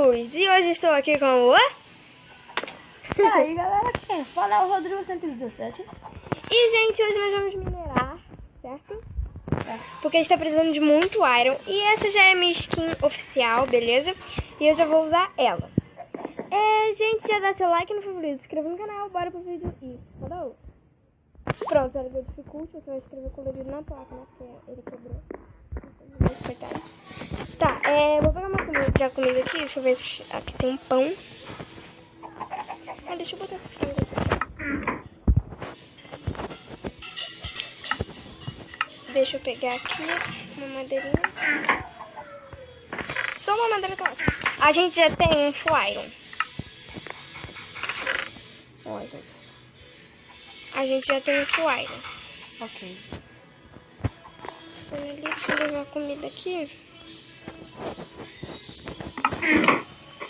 Rodrigues! E hoje estou aqui com o... E aí galera, quem fala é o Rodrigo 117. E gente, hoje nós vamos minerar, certo? Porque a gente tá precisando de muito iron. E essa já é a minha skin oficial, beleza? E eu já vou usar ela. Gente, já dá seu like no favorito, se inscreva no canal, bora pro vídeo e falou! Pronto, era o dificulte, você vai escrever colorido na placa, né? Porque ele quebrou. Coitado. Tá, vou pegar uma comida aqui, deixa eu ver se aqui tem um pão. Deixa eu botar essa franga aqui. Deixa eu pegar aqui uma madeirinha. Só uma madeira tá ótima. A gente já tem um iron. Ó, gente. A gente já tem um iron. Ok. Deixa eu levar comida aqui.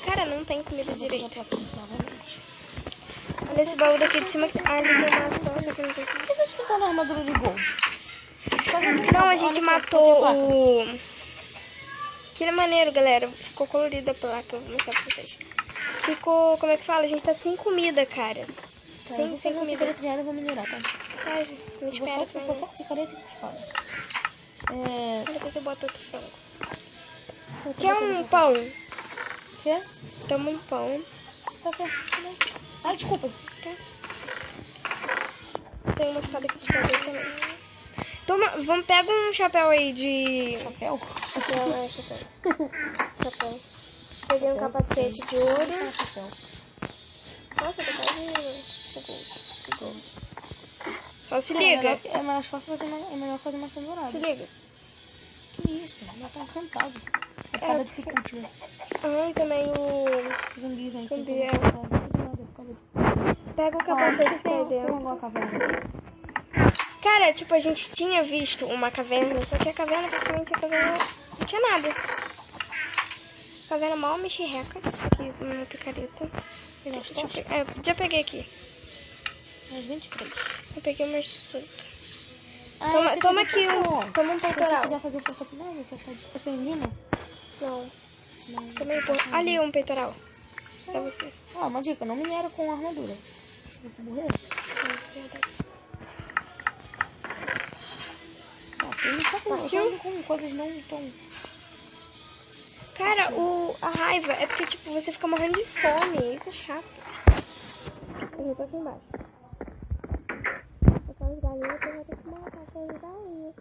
Cara, não tem comida direito. Olha esse baú daqui de cima. Ali tem uma só que eu não sei se... Por que você precisa da armadura de gold? Não, a gente matou o... Que maneiro, galera. Ficou colorida a placa. Eu vou mostrar pra vocês. Ficou, como é que fala? A gente tá sem comida, cara. Tá, sem comida. Eu vou minerar, tá? Tá, gente. Me espera. Eu vou só picareta e cuspada. Depois eu boto outro frango. Quer um pão? Quer? Toma um pão. Tá. Ai, desculpa. Tem uma espada aqui de chapéu também. Toma, pega um chapéu aí de... Chapéu? Chapéu. Chapéu. Peguei um capacete de ouro. Chapéu. Nossa, tá quase... Só se liga. É mais fácil fazer é melhor fazer maçã dourada. Se liga. Que isso? Já tá encantado. É por causa de dificulte, né? E também o... Zumbi, gente. Zumbi, Pega o capacete que tem dentro. Uma caverna. Cara, tipo, a gente tinha visto uma caverna, só que a caverna, praticamente, não tinha nada. Caverna mal mexerreca. Aqui, uma picareta. Já peguei aqui. Mais 23. Eu peguei umas 18. Toma aqui toma um peitoral. Se você quiser fazer força final, você elimina? Não. Também vou. Ali um peitoral. Pra você. Uma dica, não minera com armadura. Se você morrer. Verdade. Tem com coisas não tão... Cara, a raiva é porque, tipo, você fica morrendo de fome. Isso é chato. Eu tô aqui embaixo. Aquelas galinhas que eu vou ter que matar aquelas galinhas.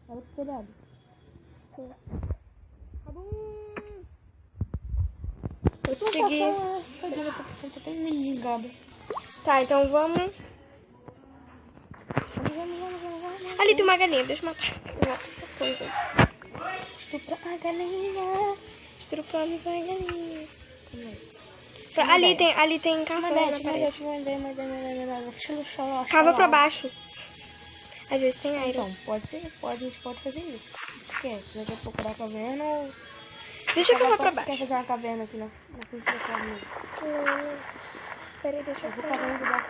Olha pro cuidado. Sim. Eu consegui. Tadinha, você tá mendigada. Tá, então vamos. Ali tem uma galinha, deixa eu matar. Estupra a galinha. Estrupamos a galinha. Ali tem café na parede. Cava pra baixo. Às vezes tem iron. Então, a gente pode fazer isso. Se quer, você quer procurar a caverna ou... Deixa eu cavar pra baixo. Quer fazer uma caverna aqui na frente da caverna? Peraí, deixa eu cavar.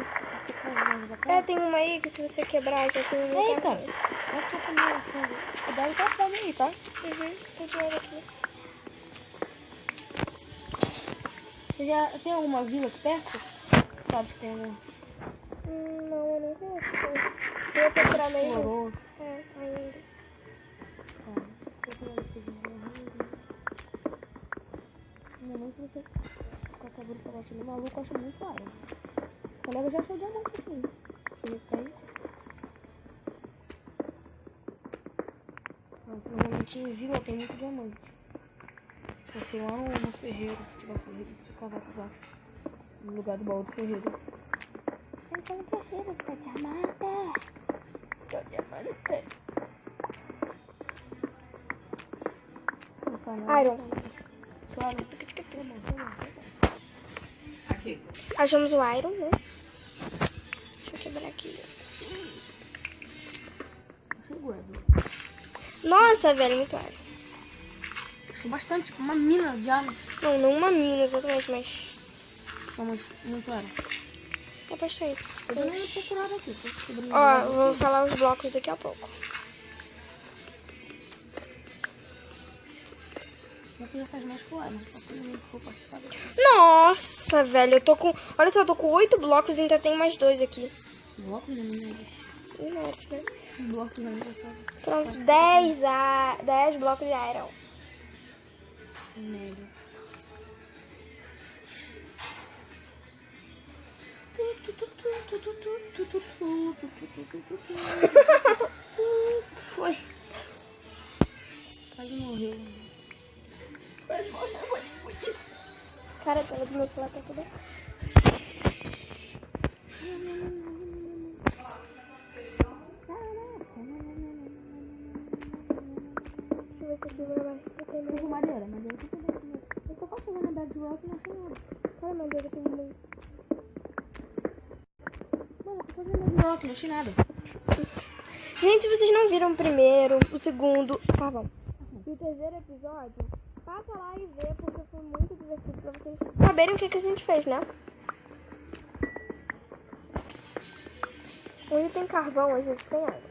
Tem uma aí que se você quebrar já tem uma. Eita! Vai ficar comigo, fundo. Cuidado com a fome aí, tá? Tem dinheiro aqui. Você já tem alguma vila aqui perto? Sabe se tem alguma? Não, eu não conheço. Eu vou procurar mesmo. Ainda. Não sei se você acabou de falar aquele maluco, acha muito caro. O colega já achou diamante assim. Ele tem. Normalmente em vila tem muito diamante. Eu sei lá no ferreiro, se tiver ferreiro, se cavar por baixo. No lugar do baú do ferreiro. Então no ferreiro, tá diamante. Tá diamante. Iron. Claro. Aqui. Achamos o iron, né? Deixa eu quebrar aqui. Nossa, velho, muito iron. Achei bastante, uma mina de iron. Não uma mina exatamente, mas... Somos muito iron. É bastante. Tô dando uma procurada aqui. Ó, vou falar os blocos daqui a pouco. Vou já faz mais que o Iron. Só que eu não vou participar dele. Nossa, velho, eu tô com... Olha só, eu tô com 8 blocos e ainda tem mais 2 aqui. Blocos de minérios. Minérios, né? Blocos de minérios. Pronto, 10 blocos de iron. Minérios. Foi. Quase morreu. Quase morreu. Cara, a tela do meu celular tá toda... Deixa eu ver se aqui vai mais. Tem madeira, mas eu não sei se eu tô fazendo a bedrock e não achei nada. Olha a madeira tem muito. Mano, eu tô fazendo bedrock, não achei nada. Gente, se vocês não viram o primeiro, o segundo, carvão, e o terceiro episódio, passa lá e vê, porque foi muito divertido pra vocês saberem o que a gente fez, né? Onde tem carvão, a gente tem água.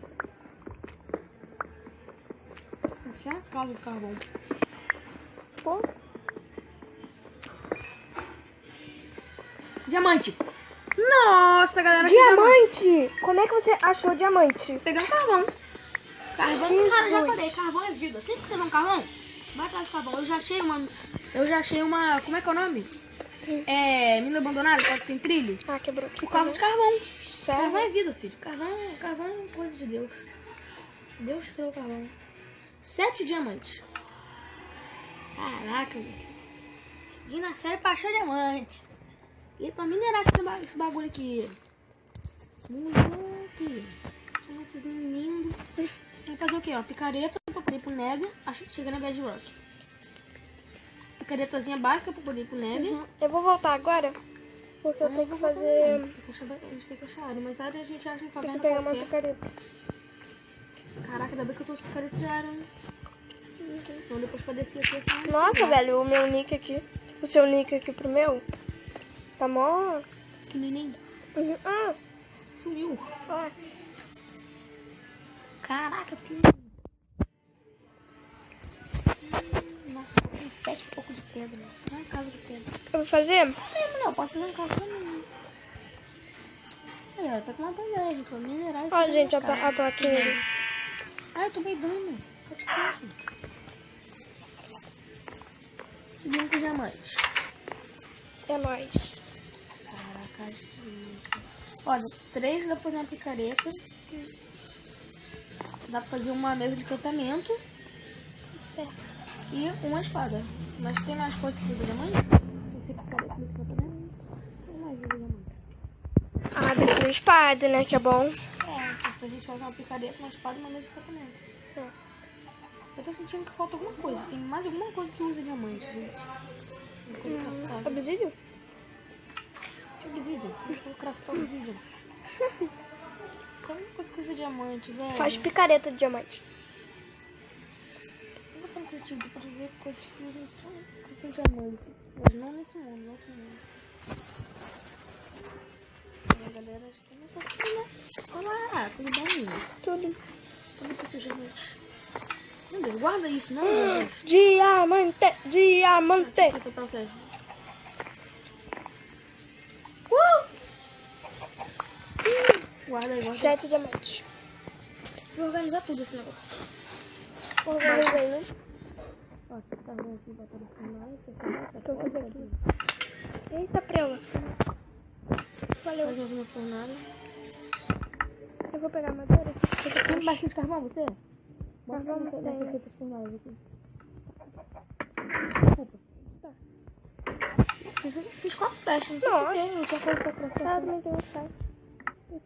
Achei a casa do carvão. Pô, Diamante! Nossa, galera! diamante! Como é que você achou diamante? Pegando carvão. Carvão, Jesus. cara, já falei, carvão é vida. Sempre que você não carvão, vai atrás do carvão. Eu já achei uma. Como é que é o nome? Sim. É. Mina abandonada, que tem trilho. Ah, quebrou aqui. Por causa de carvão. Sério? Carvão é vida, filho. Carvão é coisa de Deus. Deus criou o carvão. 7 diamantes. Caraca, velho. Cheguei na série pra achar diamante. E pra minerar esse bagulho aqui. Moleque. Diamantezinho lindo. Vou fazer o quê? Ó, picareta pra poder ir pro Nether. Chega na Bedrock. Picaretazinha básica pra poder ir pro Nether. Uhum. Eu vou voltar agora, porque eu tenho que fazer... A gente tem que achar área, mas área a gente acha em Tem que caverna pegar uma qualquer. picareta. Caraca, ainda bem que eu tô com picareta de área, né? Então depois pra descer aqui é só... Nossa, velho, o meu nick aqui, o seu nick aqui pro meu, tá mó... Pequenininho. Uhum. Ah, Sumiu. ó. Caraca, pequenininho. Nossa, tem 7 e pouco de pedra. Não é casa de pedra. Eu vou fazer? Não, eu posso fazer um casa também. Aí, ó, tá com uma bandeira, gente. Vou minerar e Ó, fazer gente, uma casa. a plaquinha ali. Ai, eu tô beidando. Pode ficar. Subindo com diamantes. É nóis. Caraca, gente. Olha, 3 dá pra fazer uma picareta. Dá pra fazer uma mesa de encantamento. Certo. E uma espada. Mas tem mais coisas que fazer diamante? Tem que ser picareta de encantamento. Tem mais de diamante. Ah, tem uma espada, né, que é bom. É, a gente fazer uma picareta, uma espada e uma mesa de encantamento. É. Eu tô sentindo que falta alguma coisa. Tem mais alguma coisa que usa diamante. Uma coisa craftável. Obsidian? Obsidian. Eu vou craftar obsidian. Qual é a coisa que usa diamante, velho? Faz picareta de diamante. Eu vou ser um criativo pra ver coisas que usam diamante. Mas não nesse mundo, não nesse mundo. A galera está nessa aqui, né? Olá, tudo bem? Tudo. Tudo que seja gente. Meu Deus, guarda isso, não, meu Deus. Diamante! Diamante! Aqui, papel Sérgio. Guarda aí, guarda. 7 diamantes. Vou organizar tudo esse negócio. Organizei, né? Ó, tá bom aqui, botar no final. Tô fazendo aqui. Eita, prela. Valeu. Faz mais uma fornalha. Eu vou pegar a madeira aqui. Tem bastante carvão, você? Carvão não tem. Essas fornalhas aqui. Desculpa. Tá. Fiz 4 flechas, não sei Nossa. porquê. Não tinha coisa pra craftar. Ah, também tem um site.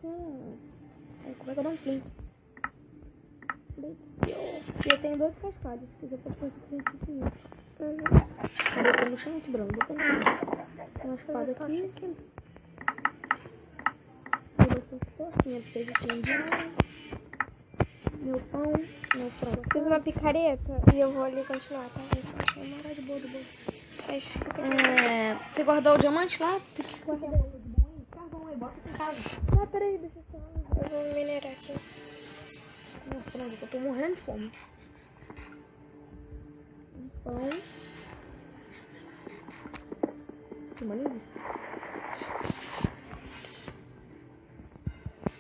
Como é que eu não flint? E eu tenho 2 cascadas. Se quiser pode fazer flint infinito. Tá botando no chão, branco. Botando no chão. Tem uma espada aqui. Tem bastante porquinha. Peguei de água. Meu pão. Meu frango. Fiz uma picareta e eu vou ali continuar, tá? Isso vai ser uma hora de boa do bom. Faz Você guardou o diamante lá? Tem que guardar. Carvão aí, bota em casa. Ah, peraí, deixa eu só. Eu vou minerar aqui. Meu frango, eu tô morrendo de fome. Um pão. filmando isso?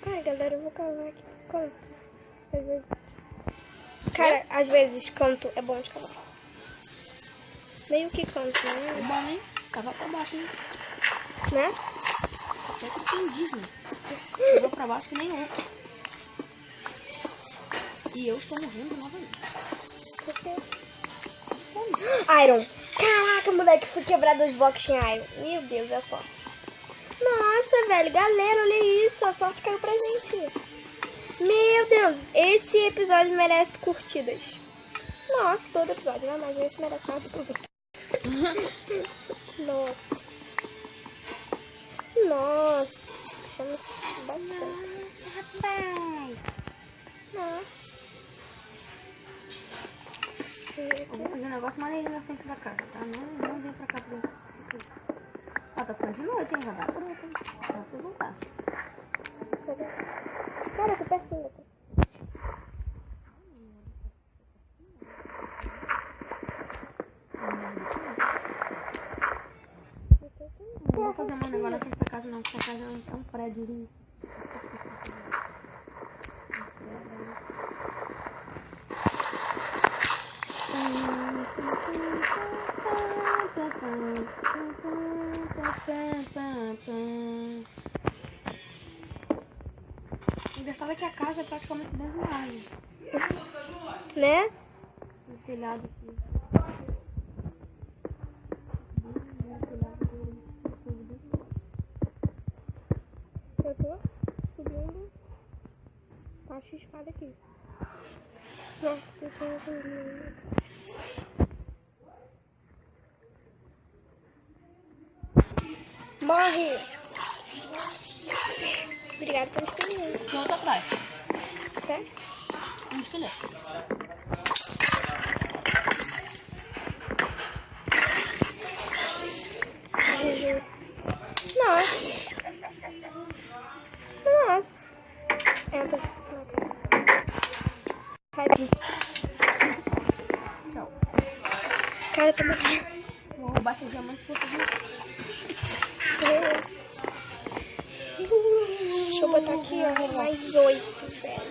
Ai, galera, eu vou cavar aqui. Canto. Às vezes. Cara, às vezes canto é bom de cavar. Meio que canto, É né? bom, hein? Cavar pra baixo, hein? Né? Até que tem indígena. Eu vou pra baixo que nem eu. E eu estou morrendo novamente. Por quê? Iron. Caraca, moleque, fui quebrar 2 blocos em Iron. Meu Deus, é sorte. Nossa, velho, galera, olha isso. A sorte caiu pra gente. Meu Deus, esse episódio merece curtidas. Nossa, todo episódio, né? Mas esse merece mais do que os outros. Nossa. Nossa, chama bastante. Nossa, rapaz. Nossa. Eu vou fazer um negócio maneiro na frente da casa, tá? Não vem pra cá pra dentro. Ah, tá ficando de noite, hein? Já dá pronto, hein? Só você voltar. Cara, tô pertinho. Não vou fazer um negócio na frente da casa, não. Porque a casa é um prédio. Engraçado é que a casa é praticamente dentro da área. Né? O telhado aqui. Eu tô subindo. Acho a espada aqui. Nossa, eu tô subindo. Morre! Obrigada pelo escolher. Tem outro atrás. Certo? Um esqueleto. Juju. Nossa. Nossa. Entra. Sai daqui. Tchau. Cara, eu tô morrendo. Vou roubar esse diamante por fazer. Deixa eu botar aqui, ó. Mais 8, velho.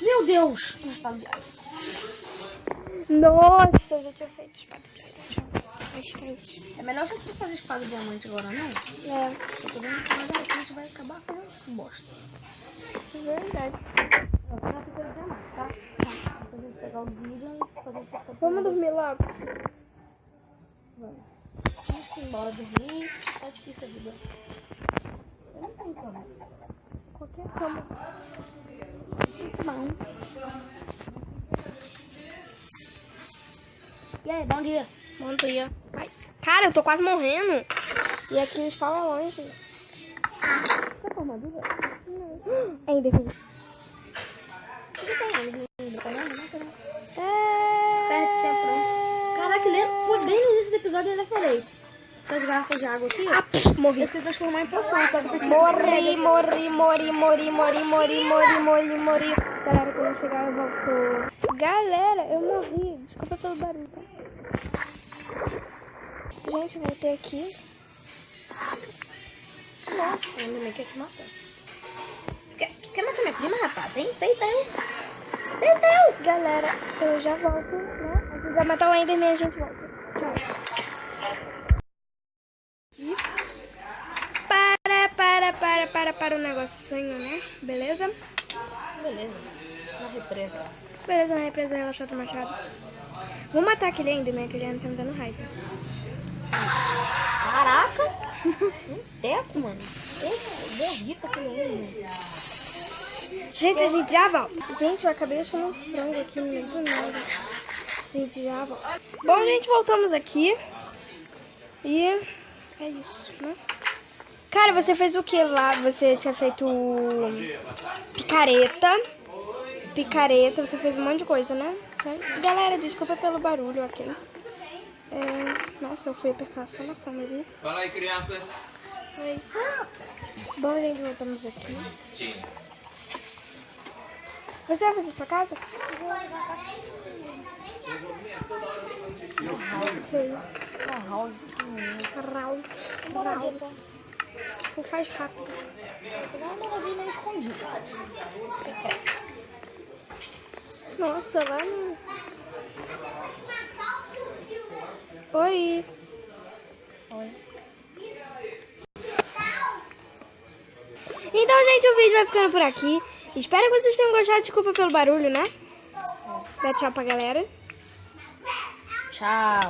Meu Deus! Um espado de ar. Nossa, eu já tinha feito espada de iron. Bastante. É melhor você fazer espada de diamante agora, não? É, Eu tô vendo que mais de repente vai acabar fazendo bosta. verdade. Eu vou fazer diamante, tá? Tá. Vou pegar o vídeo e fazer o porta. Vamos dormir logo. Vamos. Vamos embora dormir. Tá difícil a vida. Eu não tenho cama. Qualquer cama. Bom. E aí, bom dia. Bom dia. Ai, cara, eu tô quase morrendo. E aqui os pau é longe. Tá com armadura? Não. Ainda aqui. O que tem ali? Não tem nada? Não tem nada. É... Perde tempo, não. Caraca, ele foi bem no início do episódio eu ainda falei. Essas garrafas de água aqui, ó. Morri. Vai se transformar em poção, sabe? Morri. Galera, quando eu chegar eu volto. Galera, eu morri. Desculpa pelo barulho, tá? Gente, eu voltei aqui. Nossa, ainda bem que eu te matar. Quer matar minha prima, rapaz? Tem. Galera, eu já volto, né? A gente vai matar o Enderman e a gente volta. Tchau. Para o negocinho, né? Beleza? Beleza. Na represa. Beleza, na represa relaxada do machado. Vou matar aquele Enderman, aquele Enderman tá me dando raiva. Caraca! Um teco, mano. Eu morri com aquele aí, Gente, a gente já volta. Gente, eu acabei achando um frango aqui no meio do nada. A gente já volta. Bom, gente, voltamos aqui. E é isso, né? Cara, você fez o que lá? Você tinha feito picareta, você fez um monte de coisa, né? Galera, desculpa pelo barulho, ok? Nossa, eu fui apertar só na câmera, viu? Fala aí, crianças. Oi. Bom, gente, voltamos aqui. Você vai fazer sua casa? House. Tu faz rápido. Fazer uma moradinha meio escondida. Secreta. Nossa, lá no... Oi. Oi. Então, gente, o vídeo vai ficando por aqui. Espero que vocês tenham gostado. Desculpa pelo barulho, né? Dá tchau pra galera. Tchau.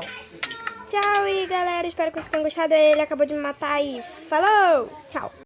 Tchau, e galera, espero que vocês tenham gostado. Ele acabou de me matar e falou! Tchau!